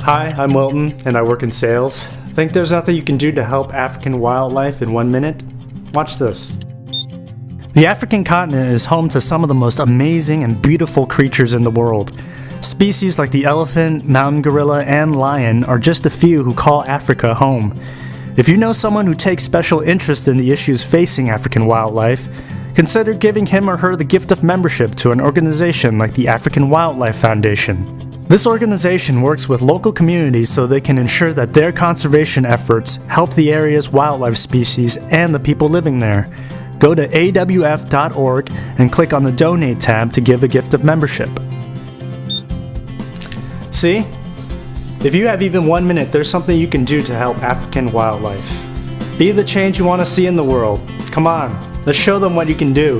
Hi, I'm Wilton, and I work in sales. Think there's nothing you can do to help African wildlife in 1 minute? Watch this. The African continent is home to some of the most amazing and beautiful creatures in the world. Species like the elephant, mountain gorilla, and lion are just a few who call Africa home. If you know someone who takes special interest in the issues facing African wildlife, consider giving him or her the gift of membership to an organization like the African Wildlife Foundation. This organization works with local communities so they can ensure that their conservation efforts help the area's wildlife species and the people living there. Go to awf.org and click on the Donate tab to give a gift of membership. See? If you have even 1 minute, there's something you can do to help African wildlife. Be the change you want to see in the world. Come on, let's show them what you can do.